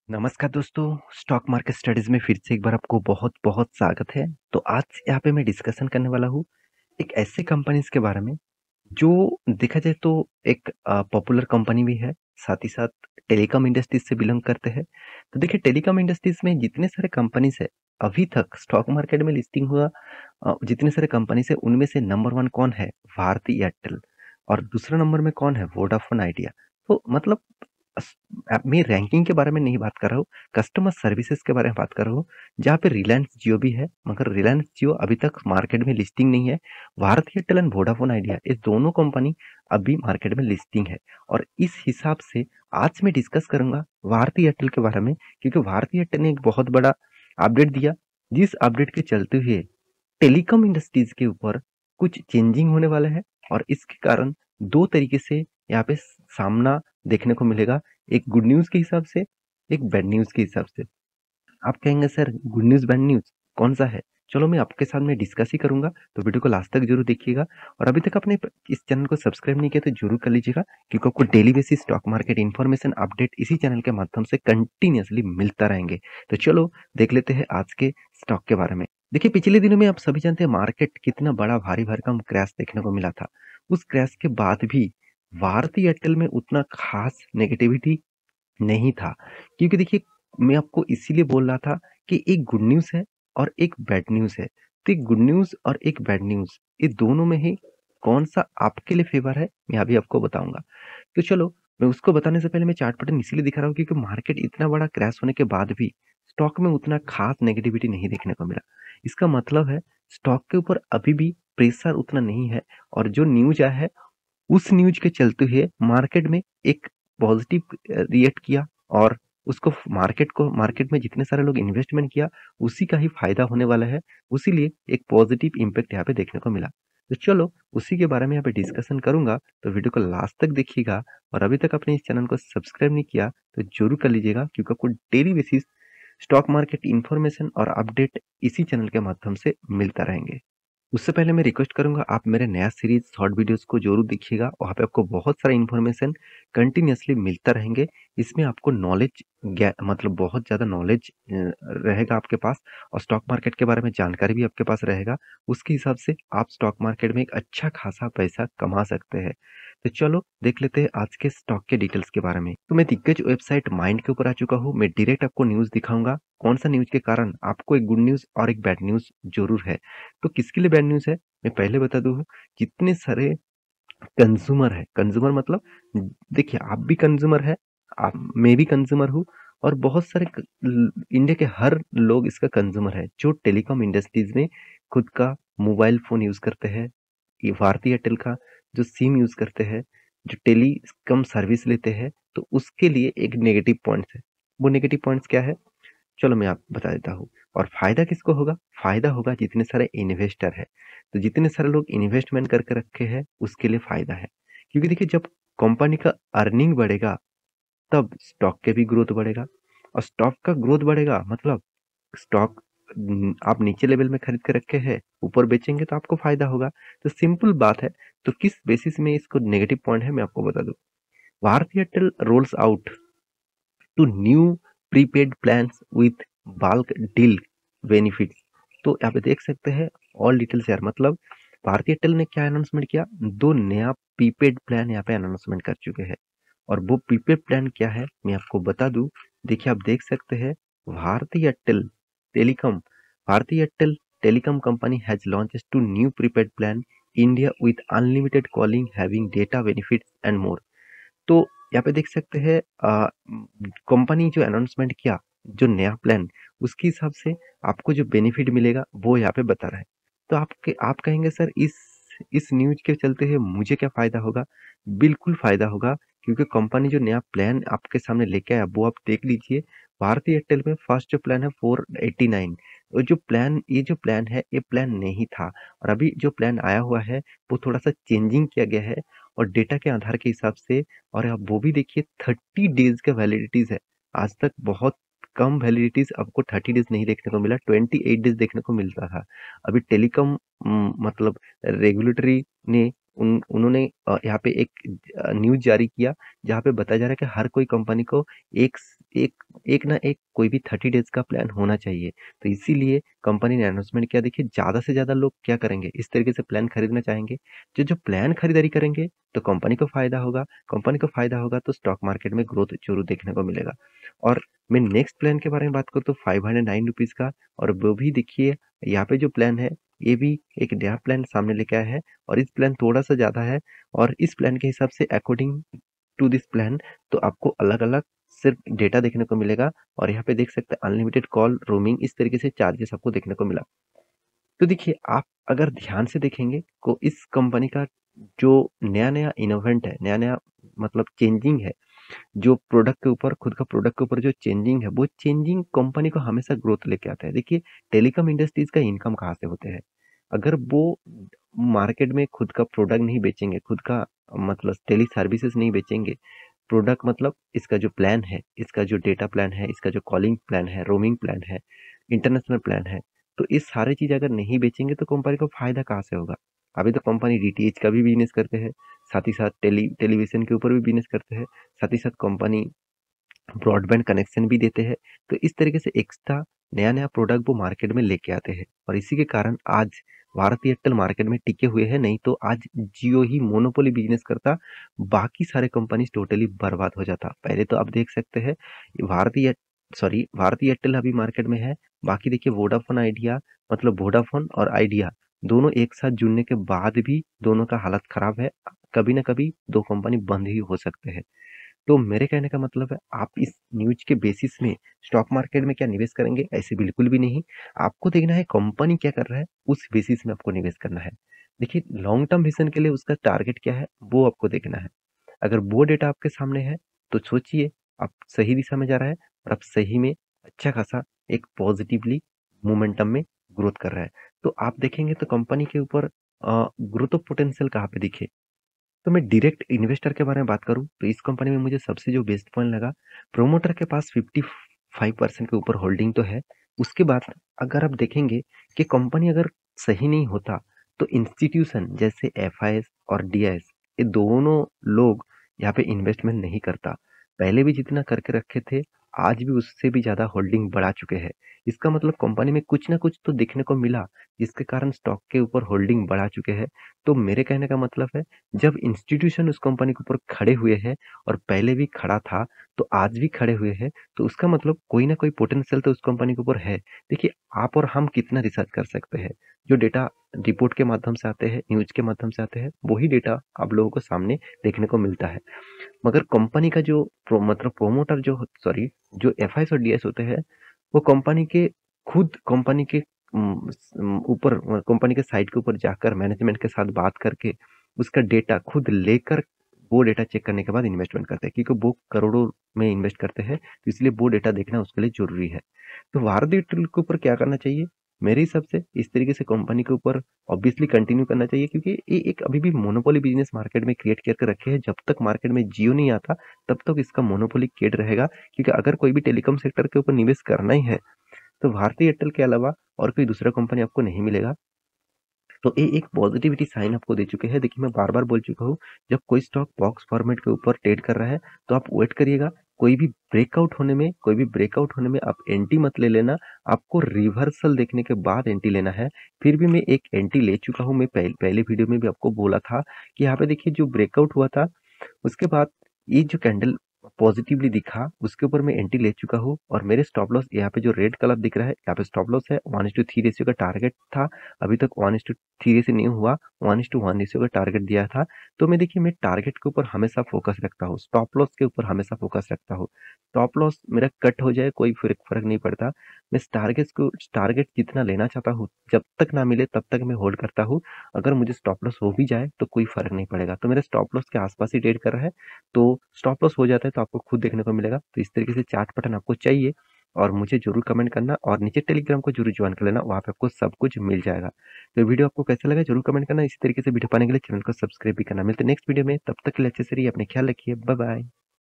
नमस्कार दोस्तों, stock market studies में फिर से एक बार आपको बहुत-बहुत स्वागत है। तो आज यहाँ पे मैं डिस्कशन करने वाला हूँ, एक ऐसे कंपनीज़ के बारे में, जो देखा जाए तो एक पॉपुलर कंपनी भी है, साथ ही साथ टेलीकॉम इंडस्ट्रीज़ से बिलॉन्ग करते हैं। तो देखिए टेलीकॉम इंडस्ट्रीज़ में जितने सारे कंपनीज़ हैं, अभी तक स्टॉक मार्केट में लिस्टिंग हुआ जितने सारे कंपनीज़ हैं, उनमें से नंबर 1 कौन है? भारती एयरटेल और दूसरे नंबर में कौन है? Vodafone idea. तो मतलब अस मैं रैंकिंग के बारे में नहीं बात कर रहा हूँ, कस्टमर सर्विसेज़ के बारे में बात कर रहा हूँ, जहाँ पे रिलायंस जियो भी है, मगर रिलायंस जियो अभी तक मार्केट में लिस्टिंग नहीं है। Bharti Airtel and Vodafone Idea ये दोनों कंपनी अभी मार्केट में लिस्टिंग है और इस हिसाब से आज मैं डिस्कस करूँगा भारती एयरटेल के बारे में क्योंकि भारती एयरटेल ने एक बहुत बड़ा अपडेट दिया, जिस अपडेट के चलते हुए टेलीकॉम इंडस्ट्रीज़ के ऊपर कुछ चेंजिंग होने वाला है और इसके कारण 2 तरीके से यहाँ पे सामना देखने को मिलेगा, एक गुड न्यूज़ के हिसाब से, एक बैड न्यूज़ के हिसाब से। आप कहेंगे sir good news bad news कौन-सा है? चलो मैं आपके साथ में डिस्कस ही करूँगा, तो वीडियो को लास्ट तक ज़रूर देखिएगा और अभी तक आपने इस चैनल को सब्सक्राइब नहीं किया तो ज़रूर कर लीजिएगा क्योंकि आपको daily basis stock market information update इसी चैनल के माध्यम से कंटिन्यूअसली मिलता रहेंगे। तो चलो देख लेते हैं आज के स्टॉक के बारे में। देखिए पिछले दिनों में आप सभी जानते हैं मार्केट कितना बड़ा भारी भरकम क्रैश देखने को मिला था। उस क्रैश के बाद भी भारती एयरटेल में उतना खास नेगेटिविटी नहीं था क्योंकि देखिए मैं आपको इसीलिए बोल रहा था कि एक गुड न्यूज़ है और एक बैड न्यूज़ है। तो एक गुड न्यूज़ और एक बैड न्यूज़ ये दोनों में ही कौन-सा आपके लिए फ़ेवर है, मैं अभी आपको बताऊँगा। तो चलो मैं उसको बताने से पहले मैं चार्ट पैटर्न इसीलिए दिखा रहा हूँ क्योंकि मार्केट इतना बड़ा क्रैश होने के बाद भी स्टॉक में उतना खास नेगेटिविटी नहीं देखने को मिला। इसका मतलब है स्टॉक के ऊपर अभी भी प्रेशर उतना नहीं है और जो न्यूज़ आया है उस न्यूज़ के चलते हुए मार्केट में एक पॉजिटिव रिएक्ट किया और उसको मार्केट में जितने सारे लोग इन्वेस्टमेंट किया, उसी का ही फ़ायदा होने वाला है। उसीलिए एक पॉजिटिव इम्पैक्ट यहाँ पे देखने को मिला। तो चलो उसी के बारे में यहाँ पे डिस्कशन करूँगा, तो वीडियो को लास्ट तक देखिएगा और अभी तक आपने इस चैनल को सब्सक्राइब नहीं किया, तो ज़रूर कर लीजिएगा क्योंकि आपको daily basis stock market information और अपडेट इसी चैनल के माध्यम से मिलता रहेंगे। उससे पहले मैं रिक्वेस्ट करूँगा आप मेरे नया सीरीज़ शॉर्ट वीडियोज़ को ज़रूर देखिएगा, वहाँ पे आपको बहुत सारा इन्फॉर्मेशन कंटिन्यूअसली मिलता रहेंगे। इसमें आपको नॉलेज मतलब बहुत ज़्यादा नॉलेज रहेगा आपके पास और स्टॉक मार्केट के बारे में जानकारी भी आपके पास रहेगा। उसके हिसाब से आप स्टॉक मार्केट में एक अच्छा खासा पैसा कमा सकते हैं। तो चलो देख लेते हैं आज के स्टॉक के डिटेल्स के बारे में। तो मैं दिग्गज वेबसाइट माइंड के ऊपर आ चुका हूँ। मैं डायरेक्ट आपको न्यूज़ दिखाऊँगा, कौन-सा न्यूज़ के कारण आपको एक गुड न्यूज़ और एक बैड न्यूज़ ज़रूर है। तो किसके लिए बैड न्यूज़ है? मैं पहले बता दूँ जितने सारे कंज़्यूमर है, कंज़्यूमर मतलब देखिए आप भी कंज़्यूमर है, आप मैं भी कंज़्यूमर हूँ और बहुत सारे इंडिया के हर लोग इसका कंज़्यूमर है, जो टेलीकॉम इंडस्ट्रीज़ में खुद का मोबाइल फ़ोन यूज़ करते हैं, ये भारती एयरटेल का जो सिम यूज़ करते हैं, जो टेलीकॉम सर्विस लेते हैं, तो उसके लिए एक नेगेटिव पॉइंट्स है। वो नेगेटिव पॉइंट्स क्या है? चलो मैं आपको बता देता हूँ और फ़ायदा किसको होगा? फ़ायदा होगा जितने सारे इन्वेस्टर हैं। तो जितने सारे लोग इन्वेस्टमेंट करके रखे हैं, उसके लिए फ़ायदा है। क्योंकि देखिए जब कंपनी का अर्निंग बढ़ेगा, तब स्टॉक के भी ग्रोथ बढ़ेगा और स्टॉक का ग्रोथ बढ़ेगा मतलब स्टॉक आप नीचे लेवल में खरीद के रखे हैं, ऊपर बेचेंगे तो आपको फ़ायदा होगा। तो सिंपल बात है, तो किस बेसिस में इसको नेगेटिव पॉइंट है मैं आपको बता दूँ। Bharti Airtel rolls out two new prepaid plans with bulk deal benefits. तो यहाँ पे देख सकते हैं ऑल डिटेल्स यार मतलब भारती एयरटेल ने क्या अनाउंसमेंट किया, दो नया प्रीपेड प्लान यहाँ पे अनाउंसमेंट कर चुके हैं और वो प्रीपेड प्लान क्या है मैं आपको बता दूं। देखिए आप देख सकते हैं Bharti Airtel telecom Bharti Airtel telecom company has launches two new prepaid plan India with unlimited calling having data benefits and more. तो यहाँ पे देख सकते हैं कंपनी जो अनाउंसमेंट किया जो नया प्लान उसके हिसाब से आपको जो बेनिफिट मिलेगा वो यहाँ पे बता रहा है। तो आप कहेंगे सर इस न्यूज के चलते है मुझे क्या फायदा होगा? बिल्कुल फायदा होगा क्योंकि कंपनी जो नया प्लान आपके सामने लेके आया वो आप देख लीजिए। भारती एयरटेल में फर्स्ट जो प्लान है 489 और जो प्लान है ये प्लान नहीं था और अभी जो प्लान आया हुआ है वो थोड़ा सा चेंजिंग किया गया है और डेटा के आधार के हिसाब से और आप वो भी देखिए 30 डेज का वैलिडिटीज़ है। आज तक बहुत कम वैलिडिटीज़ आपको 30 डेज नहीं देखने को मिला, 28 डेज देखने को मिलता था। अभी टेलीकॉम मतलब रेगुलेटरी ने उन्होंने यहाँ पे एक न्यूज़ जारी किया, जहाँ पे बताया जा रहा है कि हर कोई कंपनी को एक एक एक ना एक कोई भी 30 डेज़ का प्लान होना चाहिए। तो इसीलिए कंपनी ने अनाउंसमेंट किया, देखिए ज़्यादा से ज़्यादा लोग क्या करेंगे, इस तरीके से प्लान खरीदना चाहेंगे। जो प्लान खरीदारी करेंगे, तो कंपनी को फ़ायदा होगा तो स्टॉक मार्केट में ग्रोथ ज़रूर देखने को मिलेगा। और मैं नेक्स्ट प्लान के बारे में बात करूँ तो ₹509 का, और वो भी देखिए यहाँ पे जो प्लान है, ये भी एक नया प्लान सामने लेके आया है, और इस प्लान थोड़ा-सा ज़्यादा है, और इस प्लान के हिसाब से अकॉर्डिंग टू दिस प्लान तो आपको अलग-अलग सिर्फ डेटा देखने को मिलेगा, और यहाँ पे देख सकते हैं अनलिमिटेड कॉल, रोमिंग, इस तरीके से चार्जेस आपको देखने को मिला। तो देखिए आप अगर ध्यान से देखेंगे को इस कंपनी का जो नया-नया इनोवेंट है, नया-नया मतलब चेंजिंग है, जो प्रोडक्ट के ऊपर, खुद का प्रोडक्ट के ऊपर जो चेंजिंग है, वो चेंजिंग कंपनी को हमेशा ग्रोथ लेके आता है। देखिए टेलीकॉम इंडस्ट्रीज का इनकम कहाँ से होते हैं? अगर वो मार्केट में खुद का प्रोडक्ट नहीं बेचेंगे, खुद का मतलब टेली सर्विसेज नहीं बेचेंगे, प्रोडक्ट मतलब इसका जो प्लान है, इसका जो डेटा प्लान है, इसका जो कॉलिंग प्लान है, रोमिंग प्लान है, इंटरनेशनल प्लान है, तो ये सारी चीज़ अगर नहीं बेचेंगे तो कंपनी को फ़ायदा कहाँ से होगा? अभी तो कंपनी डीटीएच का भी बिज़नेस करते हैं, साथ ही साथ टेलीविज़न के ऊपर भी बिज़नेस करते हैं, साथ ही साथ कंपनी ब्रॉडबैंड कनेक्शन भी देते हैं। तो इस तरीके से एक्स्ट्रा नया-नया प्रोडक्ट वो मार्केट में लेके आते हैं, और इसी के कारण आज भारती एयरटेल मार्केट में टिके हुए हैं, नहीं तो आज जियो ही मोनोपोली बिज़नेस करता, बाकी सारे कंपनीज़ टोटली बर्बाद हो जाता। पहले तो आप देख सकते हैं भारती एयर भारती एयरटेल अभी मार्केट में है, बाकी देखिए वोडाफोन आइडिया, मतलब वोडाफोन और आइडिया दोनों एक साथ जुड़ने के बाद भी दोनों का हालत खराब है। कभी ना कभी 2 कंपनी बंद ही हो सकते हैं। तो मेरे कहने का मतलब है, आप इस न्यूज़ के बेसिस में स्टॉक मार्केट में क्या निवेश करेंगे? ऐसे बिल्कुल भी नहीं। आपको देखना है कंपनी क्या कर रहा है, उस बेसिस में आपको निवेश करना है। देखिए लॉन्ग टर्म विज़न के लिए उसका टारगेट क्या है, वो आपको देखना है। अगर वो डेटा आपके सामने है, तो सोचिए आप सही दिशा में जा रहा है, और आप सही में अच्छा खासा एक पॉजिटिवली मोमेंटम में ग्रोथ कर रहा है। तो आप देखेंगे तो कंपनी के ऊपर ग्रोथ ऑफ पोटेंशियल कहाँ पे दिखे? तो मैं डायरेक्ट इन्वेस्टर के बारे में बात करूँ, तो इस कंपनी में मुझे सबसे जो बेस्ट पॉइंट लगा, प्रोमोटर के पास 55% के ऊपर होल्डिंग तो है। उसके बाद अगर आप देखेंगे कि कंपनी अगर सही नहीं होता, तो इंस्टीट्यूशन जैसे एफआईएस और डीआईएस, ये दोनों लोग यहाँ पे इन्वेस्टमेंट नहीं करता। पहले भी जितना करके रखे थे, आज भी उससे भी ज़्यादा होल्डिंग बढ़ा चुके हैं। इसका मतलब कंपनी में कुछ ना कुछ तो देखने को मिला, जिसके कारण स्टॉक के ऊपर होल्डिंग बढ़ा चुके हैं। तो मेरे कहने का मतलब है, जब इंस्टीट्यूशन उस कंपनी के ऊपर खड़े हुए हैं, और पहले भी खड़ा था, तो आज भी खड़े हुए हैं, तो उसका मतलब कोई ना कोई पोटेंशियल तो उस कंपनी के ऊपर है। देखिए आप और हम कितना रिसर्च कर सकते हैं, जो डेटा रिपोर्ट के माध्यम से आते हैं, न्यूज के माध्यम से आते हैं, वही डेटा आप लोगों को सामने देखने को मिलता है। मगर कंपनी का जो मतलब प्रोमोटर जो एफआईएस और डीएस होते हैं, वो कंपनी के खुद कंपनी के ऊपर कंपनी के साइट के ऊपर जाकर मैनेजमेंट के साथ बात करके उसका डेटा खुद लेकर, वो डेटा चेक करने के बाद इन्वेस्टमेंट करते हैं, क्योंकि वो करोड़ों में इन्वेस्ट करते हैं, तो इसलिए वो डेटा देखना उसके लिए जरूरी है। तो भारतीय एयरटेल के ऊपर क्या करना चाहिए? मेरे हिसाब से इस तरीके से कंपनी के ऊपर ऑब्वियसली कंटिन्यू करना चाहिए, क्योंकि ये एक अभी भी मोनोपोली बिजनेस मार्केट में क्रिएट करके रखे हैं। जब तक मार्केट में जियो नहीं आता, तब तक इसका मोनोपोली क्रिएट रहेगा, क्योंकि अगर कोई भी टेलीकॉम सेक्टर के ऊपर निवेश करना ही है, तो भारतीय एयरटेल के अलावा और कोई दूसरा कंपनी आपको नहीं मिलेगा। तो ये एक पॉजिटिविटी साइन आपको दे चुके हैं। देखिए मैं बार-बार बोल चुका हूँ, जब कोई स्टॉक बॉक्स फॉर्मेट के ऊपर ट्रेड कर रहा है, तो आप वेट करिएगा। कोई भी ब्रेकआउट होने में आप एंट्री मत ले लेना, आपको रिवर्सल देखने के बाद एंट्री लेना है। फिर भी मैं एक एंट्री ले चुका हूँ, मैं पहले वीडियो में भी आपको बोला था कि यहाँ पे देखिए जो ब्रेकआउट हुआ था, उसके बाद ये जो कैंडल पॉजिटिवली दिखा, उसके ऊपर मैं एंट्री ले चुका हूँ, और मेरे स्टॉप लॉस यहाँ पे जो रेड कलर दिख रहा है, यहाँ पे स्टॉप लॉस है। 1:3 रेशियो का टारगेट था, अभी तक 1:3 रेशियो नहीं हुआ, 1:1 रेशियो का टारगेट दिया था। तो मैं देखिए मैं टारगेट के ऊपर हमेशा फोकस रखता हूँ, स्टॉप लॉस के ऊपर हमेशा फोकस रखता हूँ। स्टॉप लॉस मेरा कट हो जाए कोई फर्क नहीं पड़ता। मैं टारगेट जितना लेना चाहता हूँ, जब तक ना मिले तब तक मैं होल्ड करता हूँ। अगर मुझे स्टॉप लॉस हो भी जाए तो कोई फर्क नहीं पड़ेगा। तो मेरा स्टॉप लॉस के आसपास ही ट्रेड कर रहा है, तो स्टॉप लॉस हो जाता है तो आपको खुद देखने को मिलेगा। तो इस तरीके से चार्ट पैटर्न आपको चाहिए, और मुझे जरूर कमेंट करना, और नीचे टेलीग्राम को जरूर ज्वाइन कर लेना, वहाँ पे आपको सब कुछ मिल जाएगा। तो वीडियो आपको कैसा लगा जरूर कमेंट करना। इसी तरीके से वीडियो पाने के लिए चैनल को सब्सक्राइब भी करना। मिलते हैं नेक्स्ट वीडियो में, तब तक के लिए अच्छे से रहिए, अपने ख्याल रखिए, बाय बाय।